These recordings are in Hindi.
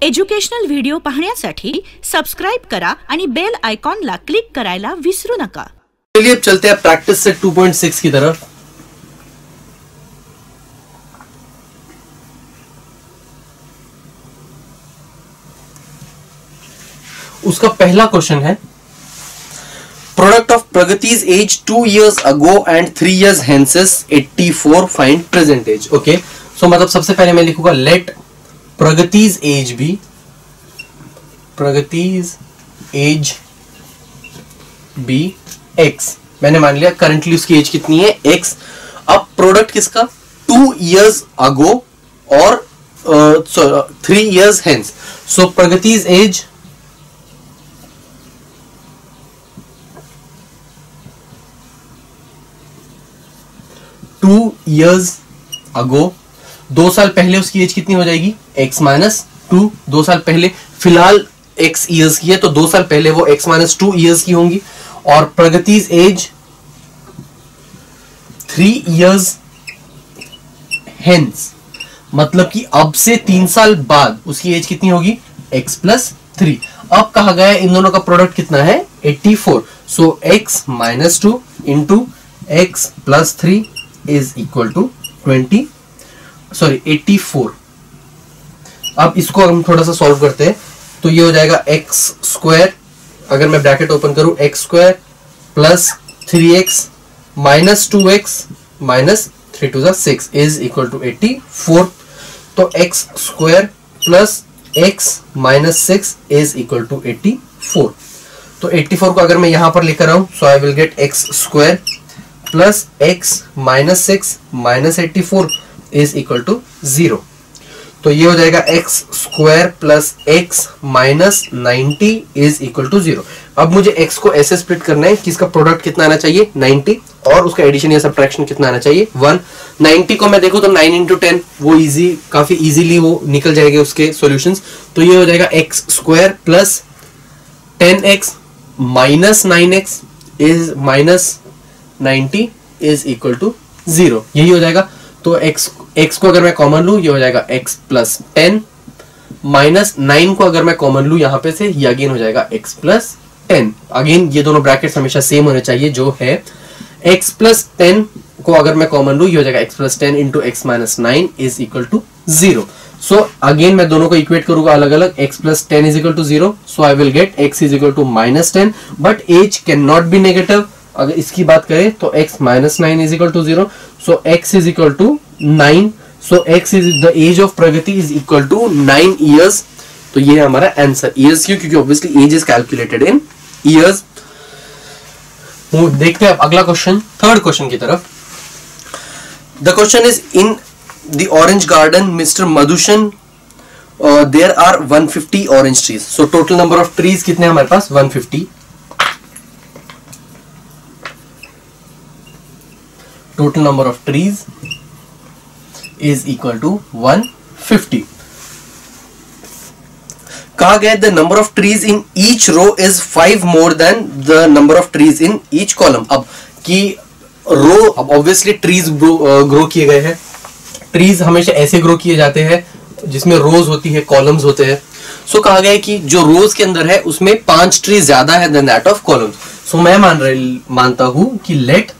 एज्युकेशनल व्हिडिओ पाहण्यासाठी सबस्क्राइब करा आणि बेल आयकॉनला क्लिक करायला विसरू नका। चलिए अब चलते हैं प्रैक्टिस सेट 2.6 की तरफ। उसका पहला क्वेश्चन है product of Pragati's age 2 years ago and 3 years hence is 84, find present age. Okay, so मतलब सबसे पहले मैं लिखूंगा let Pragati's age be, Pragati's age be x. मैंने मान लिया करंटली उसकी एज कितनी है एक्स। अब प्रोडक्ट किसका 2 years ago और 3 years hence। सो प्रगतिज एज 2 years ago, 2 साल पहले उसकी एज कितनी हो जाएगी x माइनस 2। 2 साल पहले, फिलहाल x ईयर्स की है तो 2 साल पहले वो x माइनस 2 ईयर्स की होंगी। और प्रगतिज एज 3 years hence, मतलब कि अब से 3 साल बाद उसकी एज कितनी होगी x प्लस 3। अब कहा गया इन दोनों का प्रोडक्ट कितना है 84। So x minus 2 into x plus 3 is equal to 84। अब इसको हम थोड़ा सा सॉल्व करते हैं तो ये हो जाएगा एक्स स्क्वायर, अगर मैं ब्रैकेट ओपन करूं x square plus 3x minus 2x minus 3 to the 6 is equal to 84। तो x square plus x minus 6 is equal to 84। तो 84 को अगर मैं यहां पर लेकर आऊं so I will get x square plus x minus 6 minus 84 is equal to 0। तो ये हो जाएगा x square plus x minus 90 is equal to 0। अब मुझे एक्स को ऐसे स्प्लिट करना है कि इसका प्रोडक्ट कितना आना चाहिए 90 और उसका एडिशन या सब्ट्रैक्शन कितना आना चाहिए 1। 90 को मैं देखूं तो 9 into 10 वो काफी इजीली वो निकल जाएंगे उसके सॉल्यूशंस। तो ये हो जाएगा x square plus 10x minus 9x is minus 90 is equal to 0, यही हो जाएगा। तो x को अगर मैं कॉमन लूं ये हो जाएगा x प्लस 10 माइनस 9 को अगर मैं कॉमन लूं यहां पे से ये अगेन हो जाएगा x प्लस 10। अगेन ये दोनों ब्रैकेट्स हमेशा सेम होने चाहिए जो है x प्लस 10 को अगर मैं कॉमन लूं ये हो जाएगा x plus 10 into x minus 9 is equal to 0। So again मैं दोनों को इक्वेट करूंगा अलग अलग, x plus 10 is equal to 0। So I will get x is equal to minus 10 but age can not be negative. अगर इसकी बात करें तो x minus 9 is equal to 0। So x is equal to 9। So x is the age of Pragati is equal to 9 years। तो ये है हमारा आंसर। ईयर्स क्यों? क्योंकि obviously age is calculated in years. देखते हैं अब अगला क्वेश्चन, थर्ड क्वेश्चन की तरफ। The question is in the orange garden mister Madhushan there are 150 orange trees. So total number of trees कितने हमारे पास 150। Total number of trees is equal to 150। कहा गया the number of trees in each row is 5 more than the number of trees in each column। अब कि रो, अब ऑब्वियसली ट्रीज ग्रो किए गए हैं। ट्रीज हमेशा ऐसे ग्रो किए जाते हैं जिसमें रोज होती है, कॉलम्स होते हैं। सो कहा गया है कि जो रोज के अंदर है उसमें 5 ट्रीज ज्यादा है देन दैट ऑफ कॉलम्स। सो मैं मानता हूं कि late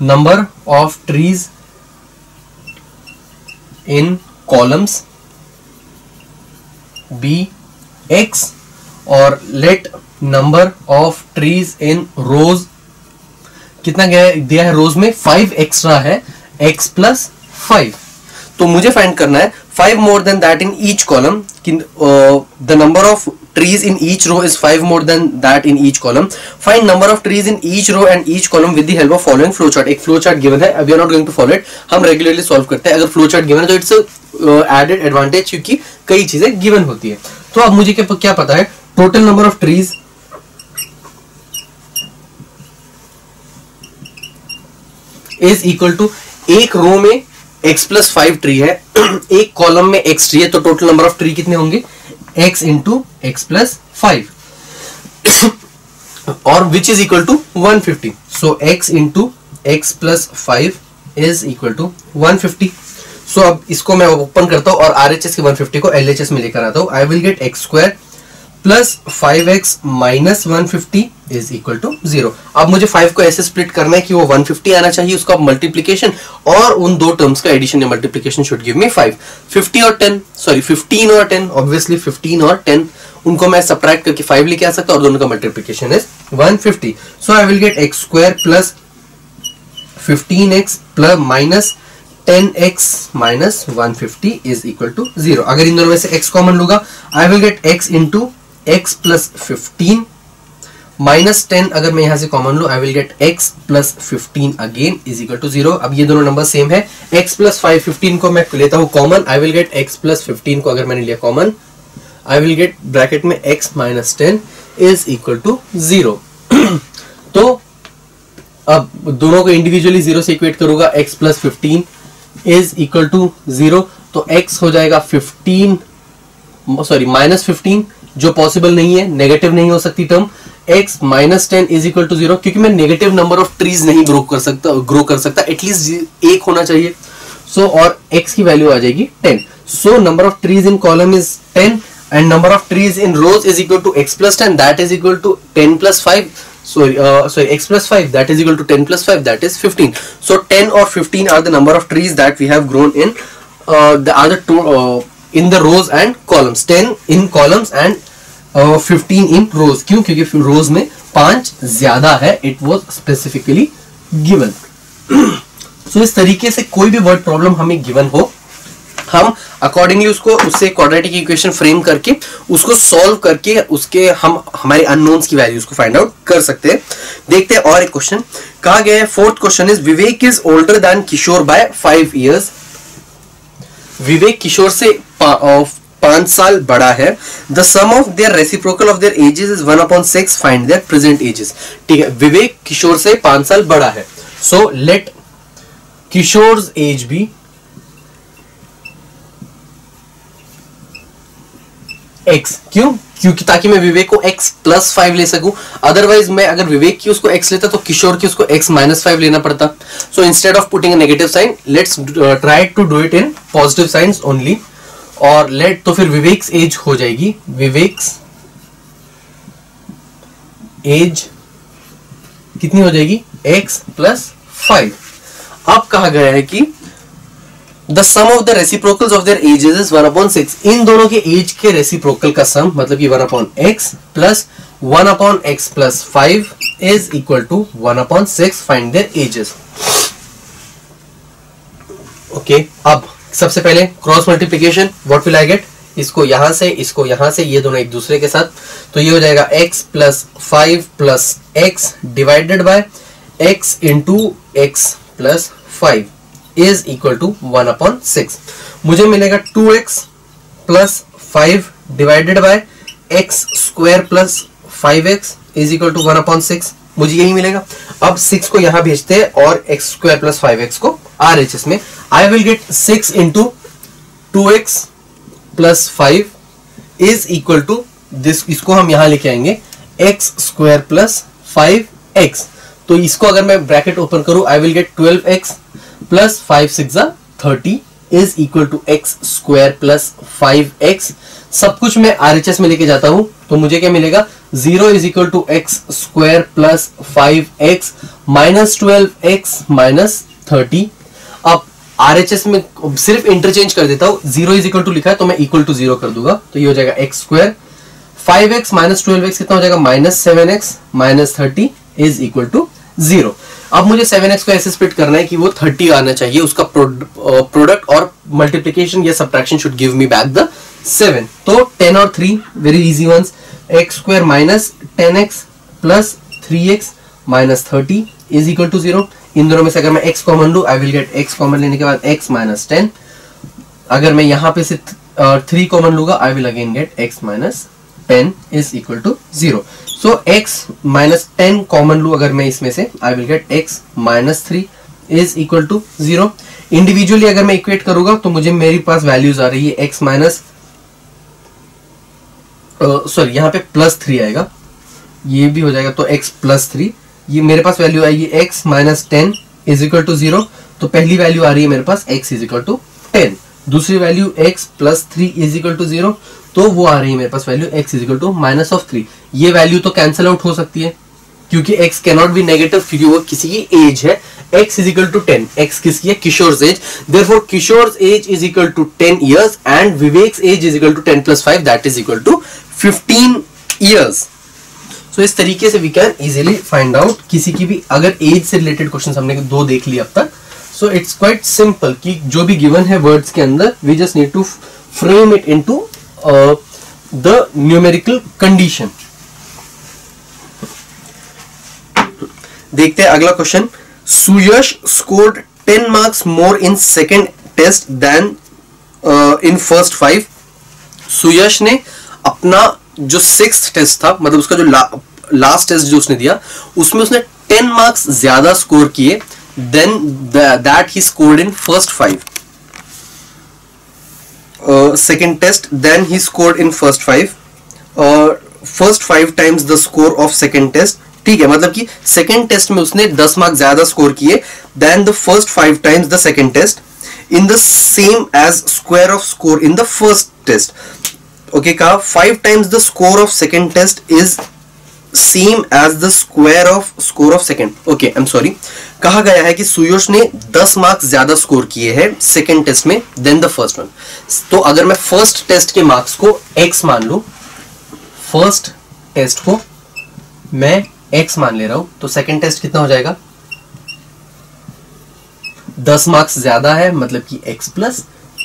number of trees in columns be x और let number of trees in rows कितना दिया है रोज में 5 एक्स्ट्रा है x प्लस 5। तो मुझे फाइंड करना है 5 more than that in each column। the number of trees in each row is 5 more than that in each column। Find number of trees in each row and each column with the help of following flow chart। एक flow chart given है, we are not going to follow it, हम regularly solve करते हैं। अगर flow chart given है तो it's a added advantage क्योंकि कई चीजें given होती है। तो अब मुझे क्या पता है total number of trees is equal to एक रो में x प्लस 5 ट्री है, एक कॉलम में x ट्री है, तो टोटल नंबर ऑफ ट्री कितने होंगे x इंटू एक्स प्लस 5 और which is equal to 150। So x into x plus 5 is equal to 150। So अब इसको मैं ओपन करता हूं और RHS के 150 को LHS में लेकर आता हूं। I will get x square plus 5x minus 150 is equal to 0। अब मुझे 5 को ऐसे स्प्लिट करना है कि वो 150 आना चाहिए, उसका मल्टीप्लीकेशन, और उन दो टर्म्स का एडिशन या मल्टीप्लीकेशन शुड गिव मी 5। 15 और 10 ऑब्वियसली 15 और 10 उनको मैं सबट्रैक्ट करके 5 लेके आ सकता हूं और दोनों का multiplication is 150। So I will get x square plus 15x plus minus 10x minus 150 is equal to 0। अगर इन दोनों में से x कॉमन लूंगा I will get x into x plus 15 minus 10, अगर मैं यहां से कॉमन लूं I will get x plus 15 again is equal to 0। अब ये दोनों नंबर सेम है, x प्लस 15 को मैं लेता हूं common, I will get x plus 15 को अगर मैंने लिया common I will get bracket में x minus 10 is equal to 0। तो अब दोनों को इंडिविजुअली 0 से इक्वेट करूंगा, x plus 15 is equal to 0, तो x हो जाएगा माइनस 15 जो पॉसिबल नहीं है, नेगेटिव नहीं हो सकती term. x minus 10 is equal to 0, क्योंकि मैं नेगेटिव नंबर ऑफ ट्रीज नहीं ग्रो कर सकता, एटलीस्ट एक होना चाहिए। सो और x की वैल्यू आ जाएगी 10। So number of trees in column is 10 and number of trees in rows is equal to x plus 10, that is equal to 10 plus 5, x plus 5, that is equal to 10 plus 5, that is 15. So 10 or 15 are the number of trees that we have grown in the other two in the rows and columns. 10 in columns and 15 in rows. क्यों? क्योंकि rows में 5 ज्यादा है, it was specifically given. So इस तरीके से कोई भी वर्ड प्रॉब्लम हमें गिवन हो, हम अकॉर्डिंगली उससे क्वाड्रेटिक इक्वेशन फ्रेम करके उसको सॉल्व करके उसके हम हमारे अननोन्स की वैल्यूज को फाइंड आउट कर सकते हैं। देखते हैं और एक क्वेश्चन कहा गया है। Fourth question is Vivek is older than Kishore by 5 years। Vivek Kishore से 5 साल बड़ा है। The sum of their reciprocal of their ages is 1/6, find their present ages. ठीक है, विवेक किशोर से 5 साल बड़ा है, so let Kishore's age be x। क्यों? क्योंकि ताकि मैं विवेक को x प्लस 5 ले सकूं, अदरवाइज मैं अगर विवेक की उसको x लेता तो किशोर की उसको x माइनस 5 लेना पड़ता। So instead of putting a negative sign let's try to do it in positive signs only. और लेट तो फिर विवेक्स एज हो जाएगी, विवेक्स एज कितनी हो जाएगी x प्लस 5। अब कहा गया है कि The sum of the reciprocals of their ages is 1/6। इन दोनों के एज के रेसिप्रोकल का सम मतलब कि 1/x plus 1/x plus 5 is equal to 1/6, find their ages. Okay, अब सबसे पहले cross multiplication, what will I get? इसको यहां से ये दोनों एक दूसरे के साथ, तो ये हो जाएगा x plus 5 plus x divided by x into x plus 5 is equal to 1/6। मुझे मिलेगा 2x plus 5 divided by x square plus 5x is equal to 1/6, मुझे यही मिलेगा। अब 6 को यहां भेजते हैं और x स्क्वायर प्लस 5x को RHS में, I will get 6 into 2x plus 5 is equal to this, इसको हम यहां लेके आएंगे x स्क्वायर प्लस 5x। तो इसको अगर मैं ब्रैकेट ओपन करूं I will get 12x plus 5 6 30 is equal to x square plus 5x। सब कुछ मैं RHS में लेके जाता हूं तो मुझे क्या मिलेगा? 0 is equal to x square plus 5x minus 12x minus 30। अब RHS में सिर्फ इंटरचेंज कर देता हूं, 0 इज इक्वल टू लिखा है तो मैं इक्वल टू 0 कर दूंगा, तो ये हो जाएगा x square 5x minus 12x कितना हो जाएगा? Minus 7x minus 30 is equal to 0। अब मुझे 7x को ऐसे स्प्लिट करना है कि वो 30 आना चाहिए, उसका प्रोडक्ट और मल्टीप्लिकेशन या subtraction should give me back the 7। तो 10 और 3 very easy ones, x square minus 10x plus 3x minus 30 is equal to 0। इन दोनों में से अगर मैं x कॉमन लूं I will get x common लेने के बाद x माइनस 10। अगर मैं यहां पे से 3 कॉमन लूंगा I will again get x minus 10 is equal to 0। So x minus 10 common लू अगर मैं इसमें से I will get x minus 3 is equal to 0। Individually अगर मैं इक्वेट करूंगा तो मुझे मेरे पास वैल्यूज आ रही है x माइनस सॉरी यहाँ पे प्लस 3 आएगा, ये भी हो जाएगा तो x प्लस 3, ये मेरे पास वैल्यू आएगी x minus 10 is equal to 0। तो पहली वैल्यू आ रही है मेरे पास x इज इक्वल टू 10, दूसरी value x plus 3 is equal to 0, तो वो आ रही है मेरे पास value x is equal to minus of 3। ये वैल्यू तो कैंसिल आउट हो सकती है क्योंकि x कैनॉट बी नेगेटिव, क्योंकि वो किसी की एज है। x is equal to 10, x किसकी है? Kishore age, therefore Kishore age is equal to 10 years and Vivek age is equal to 10 plus 5 that is equal to 15 years. So इस तरीके से we can easily find out किसी की भी अगर एज से रिलेटेड क्वेश्चन हमने दो देख लिए अब तक। सो इट्स क्वाइट सिंपल कि जो भी गिवन है वर्ड्स के अंदर we just need to frame it into the numerical condition. देखते हैं अगला question. Suyash scored 10 marks more in second test than in first 5। Suyash ने अपना जो 6th टेस्ट था, मतलब उसका जो लास्ट टेस्ट जो उसने दिया, उसमें उसने 10 मार्क्स ज्यादा स्कोर किए than that he scored in first 5। Second test than he scored in first 5, first 5 times the score of second test. ठीक है, मतलब कि सेकेंड टेस्ट में उसने 10 मार्क ज्यादा स्कोर किए than the first 5 times the second test in the same as square of score in the first test. Okay, कहा 5 times the score of second test is same as the square of score of second. Okay, I am sorry, कहा गया है कि सुयश ने 10 मार्क्स ज्यादा स्कोर किए हैं सेकेंड टेस्ट में देन द फर्स्ट वन। तो अगर मैं फर्स्ट टेस्ट के मार्क्स को x मान लू, फर्स्ट टेस्ट को मैं x मान ले रहा हूं, तो सेकेंड टेस्ट कितना हो जाएगा? 10 मार्क्स ज्यादा है, मतलब कि x प्लस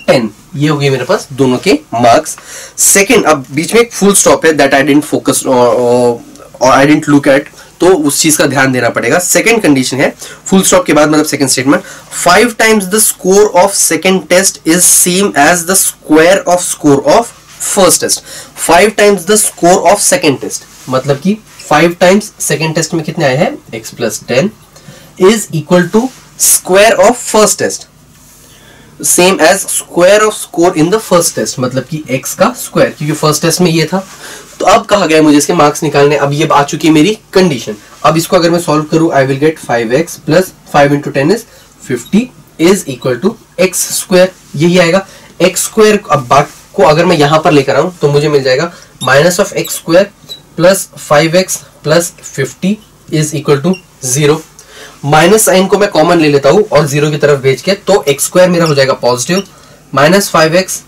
10, ये हो गए मेरे पास दोनों के मार्क्स। सेकेंड, अब बीच में एक फुल स्टॉप है दैट आई डिडंट फोकस और आई डिडंट लुक एट, तो उस चीज का ध्यान देना पड़ेगा। सेकेंड कंडीशन है फुल स्टॉप के बाद, मतलब second statement, 5 times the score of second test is same as the square of score of first test. 5 times the score of second test, मतलब कि 5 टाइम्स सेकेंड टेस्ट में कितने आए हैं? x plus 10 is equal to square of first test, same as square of score in the first test, मतलब कि x का स्क्वायर, क्योंकि फर्स्ट टेस्ट में ये था। तो अब कहा गया मुझे इसके मार्क्स निकालने। अब ये आ चुकी है मेरी कंडीशन। अब इसको अगर मैं सॉल्व करूं, I will get 5x plus 5 into 10 is 50 is equal to x square, यही आएगा x स्क्वायर। अब बात को अगर मैं यहां पर लेकर आऊं तो मुझे मिल जाएगा minus of x square plus 5x plus 50 is equal to 0। Minus sign को मैं कॉमन ले लेता हूं और 0 की तरफ भेज के, तो x स्क्वायर मेरा हो जाएगा positive, minus 5x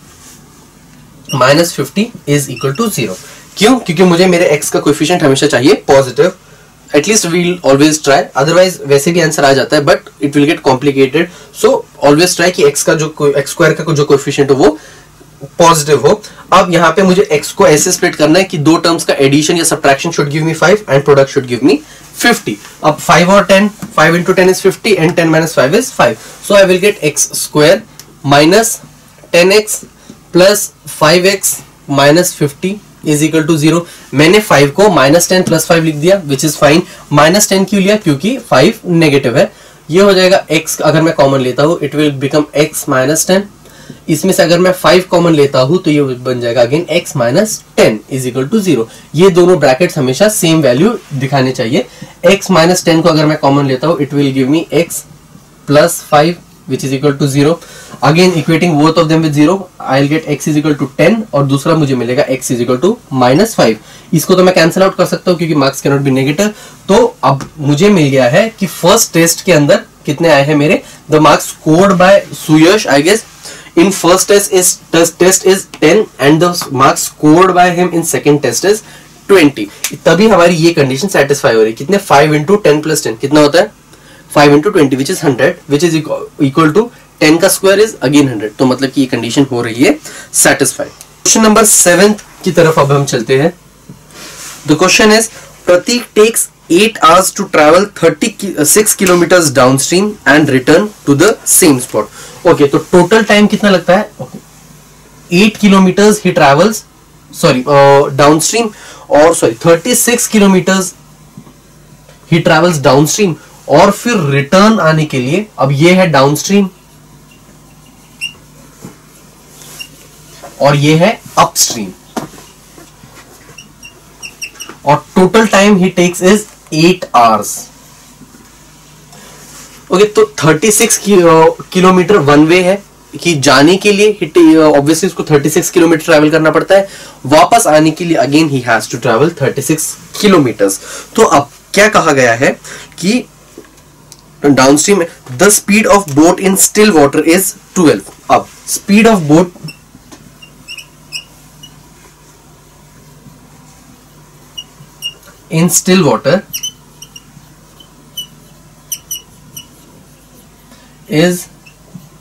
minus 50 is equal to 0। क्यों? क्योंकि मुझे मेरे x का कोएफिशिएंट हमेशा चाहिए positive. At least we'll always try, otherwise वैसे भी आंसर आ जाता है but it will get complicated. So always try कि x का जो x स्क्वायर का जो कोएफिशिएंट हो वो पॉजिटिव हो। अब यहाँ पे मुझे x को ऐसे स्प्लिट करना है कि दो टर्म्स का एडिशन या subtraction should give me 5 and product should give मी 50। अब 5 और 10, 5 into 10 is 50 and 10 minus 5 is 5. So I will get x square minus 10x plus 5x minus 50 is equal to 0. मैंने 5 को minus 10 plus 5 लिख दिया which is fine. minus 10 क्यों लिया? क्योंकि 5 नेगेटिव है। ये हो जाएगा x, अगर मैं कॉमन लेता हूँ it will become x minus 10. इसमें से अगर मैं 5 कॉमन लेता हूं तो ये बन जाएगा again x minus 10 is equal to 0। ये दोनों ब्रैकेट्स हमेशा सेम वैल्यू दिखाने चाहिए। x माइनस 10 को अगर मैं कॉमन लेता हूं it will give me x plus 5 which is equal to 0। Again equating both of them with 0 I will get x is equal to 10 और दूसरा मुझे मिलेगा x is equal to minus 5। इसको तो मैं कैंसिल आउट कर सकता हूं क्योंकि marks can not be negative. तो अब मुझे मिल गया है कि फर्स्ट टेस्ट के अंदर कितने आए हैं मेरे, the marks scored by Suyash I guess in first test is 10 and the marks scored by him in second test is 20। तभी हमारी ये कंडीशन सेटिस्फाई हो रही है। कितने? 5 into 10 plus 10 कितना होता है? 5 into 20 which is 100 which is equal to 10 का स्क्वायर is again 100। तो मतलब कि ये कंडीशन हो रही है सेटिस्फाई। क्वेश्चन नंबर 7 की तरफ अब हम चलते हैं। The question is Pratik takes 8 hours to travel 36 kilometers downstream and return to the same spot। ओके, तो टोटल टाइम कितना लगता है? 8 kilometres he travels, sorry downstream, और sorry 36 kilometres he travels downstream, और फिर रिटर्न आने के लिए, अब ये है डाउनस्ट्रीम और ये है अपस्ट्रीम, और total time he takes is 8 hours. Okay, तो 36 किलोमीटर वन वे है, कि जाने के लिए ऑब्वियसली उसको 36 किलोमीटर ट्रैवल करना पड़ता है, वापस आने के लिए again he has to travel 36 kilometres. तो अब क्या कहा गया है कि downstream the speed of boat in still water is 12। अब speed of boat in still water is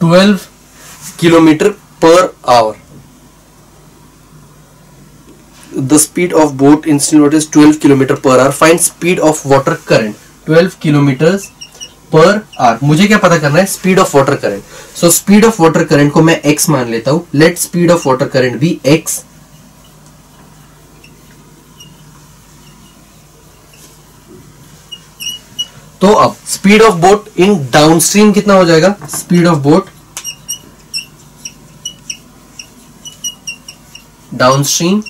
12 kilometer per hour. The speed of boat in still water is 12 kilometer per hour. Find speed of water current 12 kilometers per hour. मुझे क्या पता करना है? Speed of water current. So speed of water current को मैं x मान लेता हूं. Let speed of water current be x. तो अब speed of boat in downstream कितना हो जाएगा? Speed of boat downstream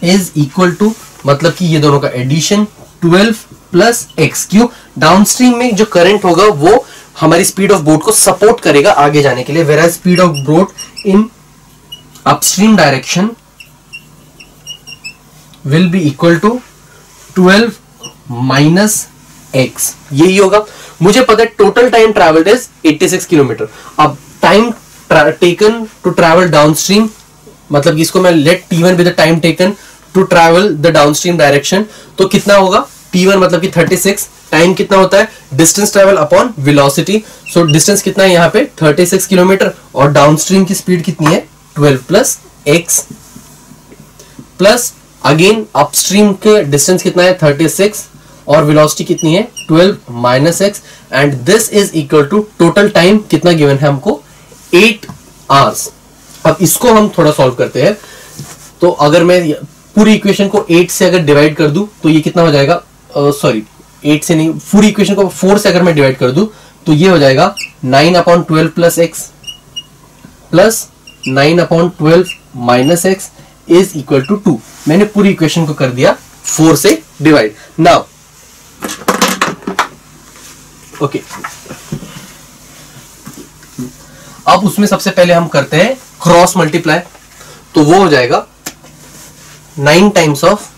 is equal to, मतलब कि ये दोनों का एडिशन 12 प्लस एक्स। क्यों? डाउनस्ट्रीम में जो करंट होगा वो हमारी स्पीड ऑफ बोट को सपोर्ट करेगा आगे जाने के लिए, where speed of boat in upstream direction will be equal to 12 minus x। यही होगा। मुझे पता है total time travelled is 86 kilometre. अब time taken to travel downstream, मतलब कि इसको मैं let t1 with the time taken to travel the downstream direction, तो कितना होगा? t1 मतलब कि 36, टाइम कितना होता है? Distance travel upon velocity. So distance कितना है यहाँ पे? 36 किलोमीटर, और डाउनस्ट्रीम की स्पीड कितनी है? 12 plus x, plus again upstream के डिस्टेंस कितना है? 36, और वेलोसिटी कितनी है? 12 minus x, and this is equal to total time कितना गिवन है हमको? 8 आवर्स। अब इसको हम थोड़ा सॉल्व करते हैं। तो अगर मैं पूरी इक्वेशन को 8 से अगर डिवाइड कर दूं तो ये कितना हो जाएगा? सॉरी 8 से नहीं, पूरी इक्वेशन को 4 से अगर मैं डिवाइड कर दूं तो ये हो जाएगा 9/12 plus x plus 9/12 minus x is equal to 2। मैंने पूरी इक्वेशन को कर दिया 4 से डिवाइड। नाउ ओके, अब उसमें सबसे पहले हम करते हैं क्रॉस मल्टीप्लाई। तो वो हो जाएगा 9 times of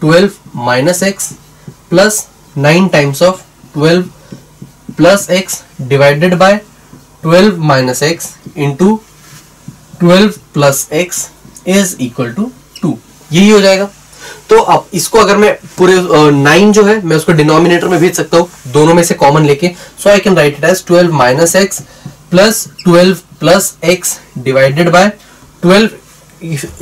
12 minus x plus 9 times of 12 plus x divided by 12 minus x into 12 plus x is equal to 2। यही हो जाएगा। तो अब इसको अगर मैं पूरे 9 जो है मैं उसको डिनोमिनेटर में भेज सकता हूं, दोनों में से कॉमन लेके। So I can write it as 12 minus x plus 12 plus x divided by 12।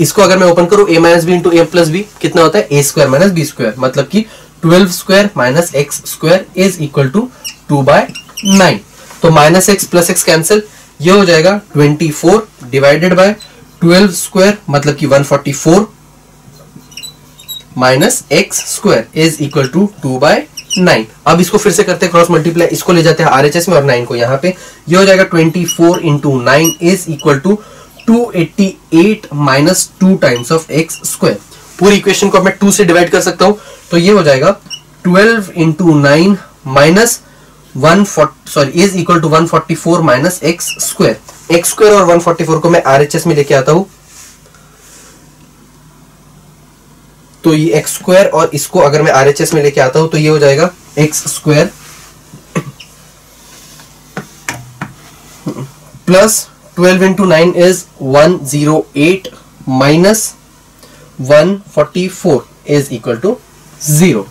इसको अगर मैं ओपन करूं a minus b into a plus b कितना होता है? a square minus b square, मतलब कि 12 square minus x square is equal to 2/9। तो minus x plus x cancel, ये हो जाएगा 24 डिवाइडेड बाय 12 स्क्वायर मतलब कि 144 minus x square is equal to 2/9। अब इसको फिर से करते हैं क्रॉस मल्टीप्लाई, इसको ले जाते हैं आरएचएस में और 9 को यहाँ पे। ये हो जाएगा 24 into 9 is equal to 288 minus 2 times of x square. पूरी इक्वेशन को मैं 2 से डिवाइड कर सकता हूं, तो ये हो जाएगा 12 into 9 minus 140 is equal to 144 minus x square. X square और 144 को मैं आरएचएस में लेके आता हूं, तो ये एक्स स्क्वायर और इसको अगर मैं आरएचएस में लेके आता हूं तो ये हो जाएगा x square plus 12 into 9 is 108 minus 144 is equal to 0।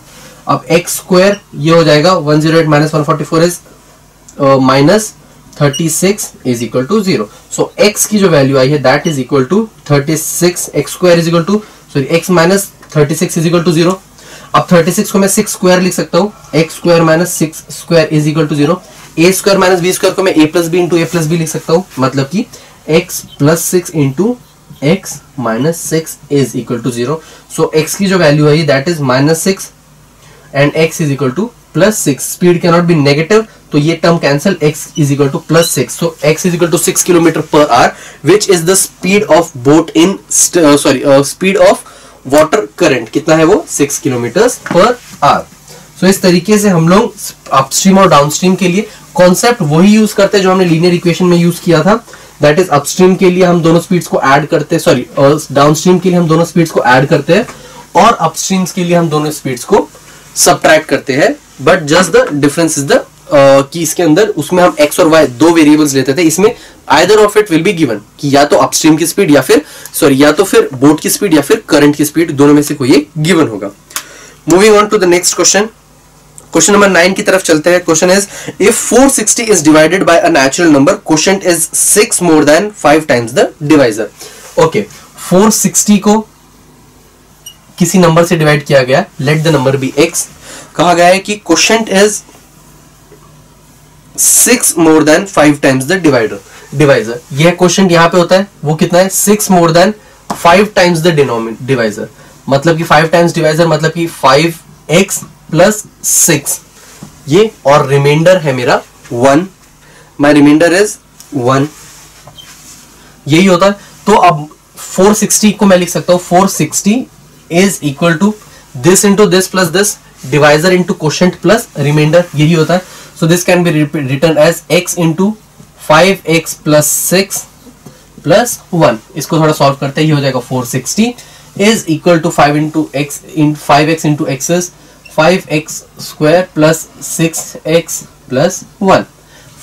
अब एक्स स्क्वायर ये हो जाएगा 108 minus 144 is minus 36 is equal to 0। So x की जो वैल्यू आई है that is equal to 36। X square is equal to sorry x minus 36 is equal to 0। अब 36 को मैं 6 स्क्वायर लिख सकता हूं, x square minus 6 square is equal to 0। A square minus b square को मैं a plus b into a plus b लिख सकता हूं, मतलब कि x plus 6 into x minus 6 is equal to 0। So x की जो वैल्यू है that is minus 6 and x is equal to plus 6। Speed can not be negative, तो ये term cancel, x is equal to plus 6। So x is equal to 6 kilometre per hour which is the speed of boat in speed of water current कितना है वो 6 किलोमीटर पर आवर। सो सो इस तरीके से हम लोग अपस्ट्रीम और डाउनस्ट्रीम के लिए कॉन्सेप्ट वही यूज करते हैं जो हमने लीनियर इक्वेशन में यूज किया था। दैट इज अपस्ट्रीम के लिए हम दोनों स्पीड्स को ऐड करते हैं, सॉरी डाउनस्ट्रीम के लिए हम दोनों स्पीड्स को ऐड करते हैं और अपस्ट्रीम्स के लिए हम दोनों स्पीड्स को सब्ट्रैक्ट करते हैं। But just the difference is the कि इसके अंदर उसमें हम x और y दो वेरिएबल्स लेते थे, इसमें either of it will be given कि या तो अपस्ट्रीम की स्पीड या फिर या तो फिर बोट की स्पीड या फिर करंट की स्पीड, दोनों में से कोई एक गिवन होगा। Moving on to the next question, question number 9 की तरफ चलते हैं। Question is if 460 is divided by a natural number, quotient is 6 more than 5 times the divisor. Okay, 460 को किसी नंबर से डिवाइड किया गया, let the number be x। कहा गया है कि quotient is 6 more than 5 times the divisor. यह क्वोशिएंट यहां पे होता है, वो कितना है 6 more than 5 times the divisor, मतलब कि 5 टाइम्स डिवाइजर मतलब कि 5x प्लस 6 ये, और रिमाइंडर है मेरा 1, माय रिमाइंडर इज 1, यही होता है। तो अब 460 को मैं लिख सकता हूं 460 is equal to this into this plus this, divisor into quotient plus remainder, यही होता है। So this can be written as x into 5x plus 6 plus 1। इसको थोड़ा सॉल्व करते हैं, ये हो जाएगा 460 is equal to 5 into x in 5x into x is 5x square plus 6x plus 1।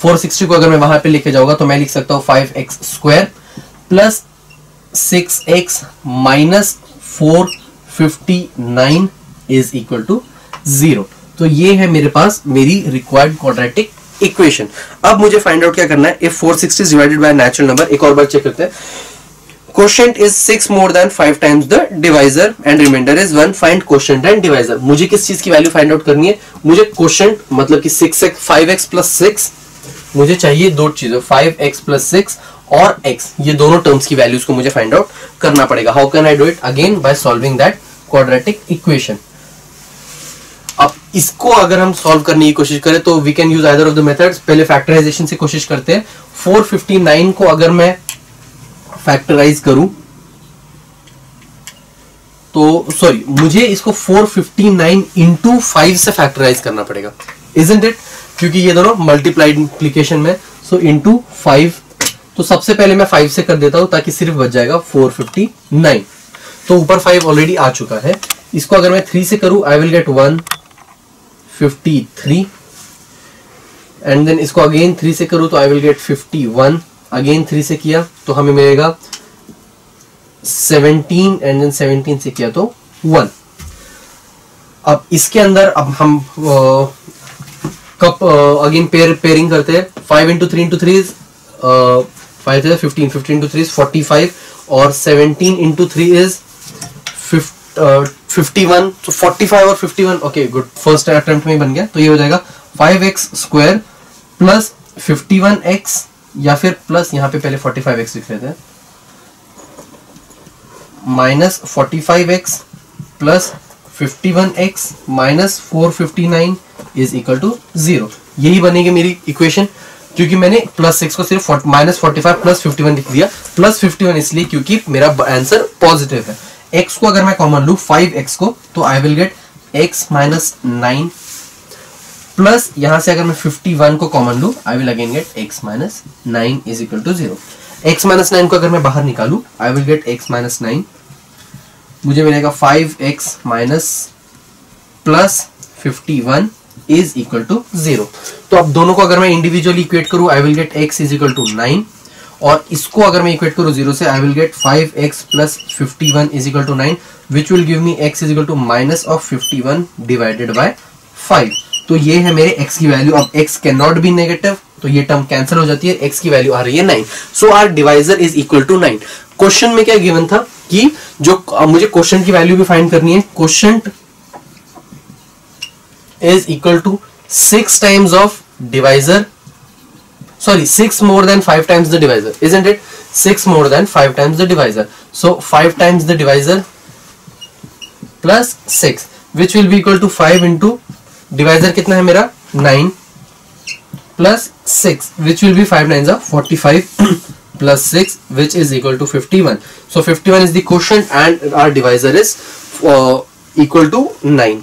460 को अगर मैं वहां पे लेके जाऊंगा तो मैं लिख सकता हूं 5x square plus 6x minus 459 is equal to 0। तो ये है मेरे पास मेरी रिक्वायर्ड क्वाड्रेटिक इक्वेशन। अब मुझे फाइंड आउट क्या करना है, if 460 is divided by natural number, एक और बार चेक करते हैं। Quotient is 6 more than 5 times the divisor and remainder is 1, find quotient and divisor. मुझे किस चीज की वैल्यू फाइंड आउट करनी है, मुझे क्वोशिएंट मतलब कि 5x प्लस 6, मुझे चाहिए दो चीजें 5x प्लस 6 और x, ये दोनों टर्म्स की वैल्यूज को मुझे फाइंड आउट करना पड़ेगा। How can I do it, again by solving that quadratic equation. अब इसको अगर हम सॉल्व करने की कोशिश करें तो we can use either of the methods. पहले फैक्टराइजेशन से कोशिश करते हैं। 459 को अगर मैं फैक्टराइज करूं तो सॉरी, मुझे इसको 459 इंटू 5 से फैक्टराइज करना पड़ेगा, इजंट इट, क्योंकि ये दोनों मल्टीप्लाइकेशन में। सो इंटू 5, तो सबसे पहले मैं 5 से कर देता हूं ताकि सिर्फ बच जाएगा 459। तो ऊपर 5 ऑलरेडी आ चुका है। इसको अगर मैं 3 से करूं I will get 153 and then इसको अगेन 3 से करूं तो आई विल गेट 51, अगेन 3 से किया तो हमें मिलेगा 17 एंड देन 17 से किया तो 1। अब इसके अंदर अब हम अगेन पेयरिंग करते हैं। 5 into 3 into 3 is 5 is 15, 15 into 3 is 45 और 17 into 3 is 51, so 45 और 51, ओके गुड, फर्स्ट अटेम्प्ट में ही बन गया। तो ये हो जाएगा 5x स्क्वायर प्लस 51x या फिर प्लस यहाँ पे पहले 45x लिख लेते हैं, minus 45x plus 51x minus 459 is equal to 0। यही बनेगी मेरी इक्वेशन, क्योंकि मैंने प्लस 6 को सिर्फ माइनस 45 प्लस 51 लिख दिया। प्लस 51 इसलिए क्योंकि मेरा आंसर पॉजिटिव है। x को अगर मैं कॉमन लूं 5x को तो I will get x minus 9 plus यहां से अगर मैं 51 को कॉमन लूं I will again get x minus 9 is equal to 0। x minus 9 को अगर मैं बाहर निकालूं I will get x minus 9, मुझे मिलेगा 5x minus plus 51 is equal to 0। तो अब दोनों को अगर मैं इंडिविजुअली इक्वेट करूं I will get x is equal to 9 और इसको अगर मैं इक्वेट करूं 0 से I will get 5x plus 51 is equal to 9 which will give me x is equal to minus of 51 divided by 5। तो ये है मेरे x की वैल्यू। अब x can not be negative तो ये टर्म कैंसिल हो जाती है, x की वैल्यू आ रही है 9। So our divisor is equal to 9। Question में क्या गिवन था कि जो मुझे क्वेश्चन की वैल्यू भी फाइंड करनी है, question is equal to 6 times of divisor, sorry 6 more than 5 times the divisor, isn't it? 6 more than 5 times the divisor, so 5 times the divisor plus 6 which will be equal to 5 into divisor कितना है मेरा 9 plus 6 which will be 5 9s are 45 plus 6 which is equal to 51. So 51 is the quotient and our divisor is equal to 9.